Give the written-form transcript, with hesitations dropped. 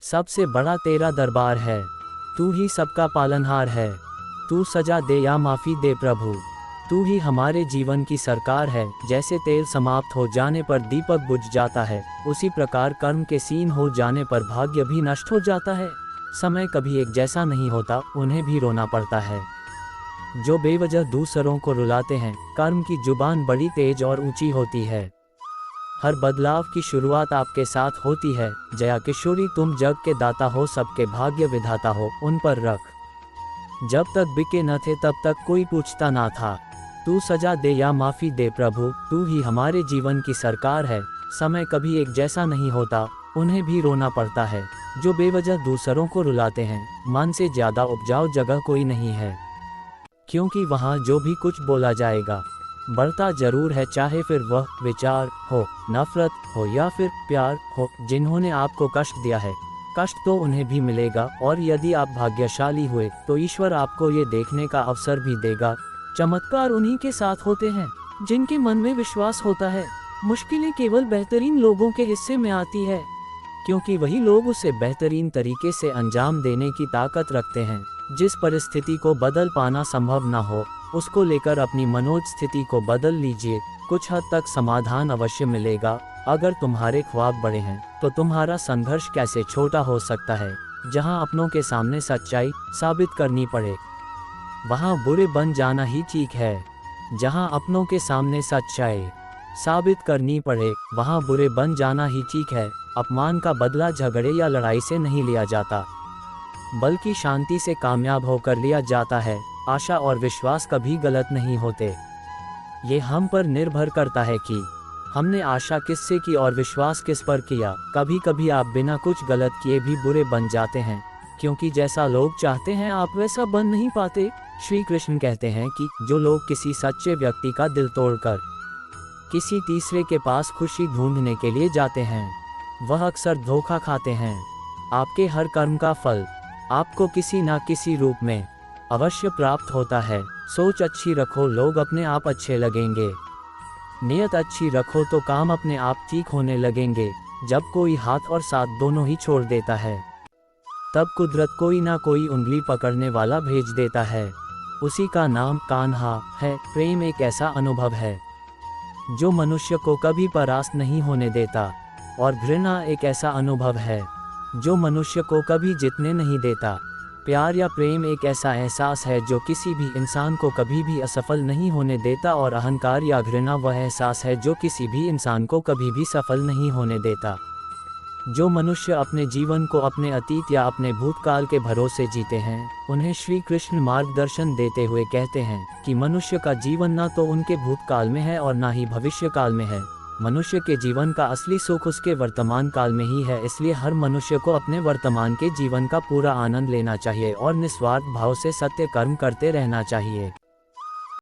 सबसे बड़ा तेरा दरबार है, तू ही सबका पालनहार है। तू सजा दे या माफ़ी दे प्रभु, तू ही हमारे जीवन की सरकार है। जैसे तेल समाप्त हो जाने पर दीपक बुझ जाता है, उसी प्रकार कर्म के सीन हो जाने पर भाग्य भी नष्ट हो जाता है। समय कभी एक जैसा नहीं होता, उन्हें भी रोना पड़ता है। जो बेवजह दूसरों को रुलाते हैं, कर्म की जुबान बड़ी तेज और ऊंची होती है। हर बदलाव की शुरुआत आपके साथ होती है। जया किशोरी, तुम जग के दाता हो, सबके भाग्य विधाता हो, उन पर रख। जब तक बिके न थे तब तक कोई पूछता ना था। तू सजा दे या माफ़ी दे प्रभु, तू ही हमारे जीवन की सरकार है। समय कभी एक जैसा नहीं होता, उन्हें भी रोना पड़ता है। जो बेवजह दूसरों को रुलाते हैं, मन से ज़्यादा उपजाऊ जगह कोई नहीं है। क्योंकि वहाँ जो भी कुछ बोला जाएगा, बढ़ता जरूर है, चाहे फिर वह विचार हो, नफरत हो या फिर प्यार हो। जिन्होंने आपको कष्ट दिया है, कष्ट तो उन्हें भी मिलेगा। और यदि आप भाग्यशाली हुए तो ईश्वर आपको ये देखने का अवसर भी देगा। चमत्कार उन्हीं के साथ होते हैं जिनके मन में विश्वास होता है। मुश्किलें केवल बेहतरीन लोगों के हिस्से में आती है, क्योंकि वही लोग उसे बेहतरीन तरीके से अंजाम देने की ताकत रखते हैं। जिस परिस्थिति को बदल पाना संभव न हो, उसको लेकर अपनी मनोज स्थिति को बदल लीजिए। कुछ हद तक समाधान अवश्य मिलेगा। अगर तुम्हारे ख्वाब बड़े हैं तो तुम्हारा संघर्ष कैसे छोटा हो सकता है। जहां अपनों के सामने सच्चाई साबित करनी पड़े, वहां बुरे बन जाना ही ठीक है। जहां अपनों के सामने सच्चाई साबित करनी पड़े, वहां बुरे बन जाना ही ठीक है। अपमान का बदला झगड़े या लड़ाई से नहीं लिया जाता, बल्कि शांति से कामयाब होकर लिया जाता है। आशा और विश्वास कभी गलत नहीं होते। ये हम पर निर्भर करता है कि हमने आशा किससे की और विश्वास किस पर किया। कभी कभी आप बिना कुछ गलत किए भी बुरे बन जाते हैं, क्योंकि जैसा लोग चाहते हैं आप वैसा बन नहीं पाते। श्री कृष्ण कहते हैं कि जो लोग किसी सच्चे व्यक्ति का दिल तोड़कर किसी तीसरे के पास खुशी ढूंढने के लिए जाते हैं, वह अक्सर धोखा खाते हैं। आपके हर कर्म का फल आपको किसी न किसी रूप में अवश्य प्राप्त होता है। सोच अच्छी रखो, लोग अपने आप अच्छे लगेंगे। नियत अच्छी रखो तो काम अपने आप ठीक होने लगेंगे। जब कोई हाथ और साथ दोनों ही छोड़ देता है, तब कुदरत कोई ना कोई उंगली पकड़ने वाला भेज देता है। उसी का नाम कान्हा है। प्रेम एक ऐसा अनुभव है जो मनुष्य को कभी परास्त नहीं होने देता, और घृणा एक ऐसा अनुभव है जो मनुष्य को कभी जीतने नहीं देता। प्यार या प्रेम एक ऐसा एहसास है जो किसी भी इंसान को कभी भी असफल नहीं होने देता, और अहंकार या घृणा वह एहसास है जो किसी भी इंसान को कभी भी सफल नहीं होने देता। जो मनुष्य अपने जीवन को अपने अतीत या अपने भूतकाल के भरोसे जीते हैं, उन्हें श्री कृष्ण मार्गदर्शन देते हुए कहते हैं कि मनुष्य का जीवन न तो उनके भूतकाल में है और न ही भविष्य काल में है। मनुष्य के जीवन का असली सुख उसके वर्तमान काल में ही है। इसलिए हर मनुष्य को अपने वर्तमान के जीवन का पूरा आनंद लेना चाहिए और निस्वार्थ भाव से सत्य कर्म करते रहना चाहिए।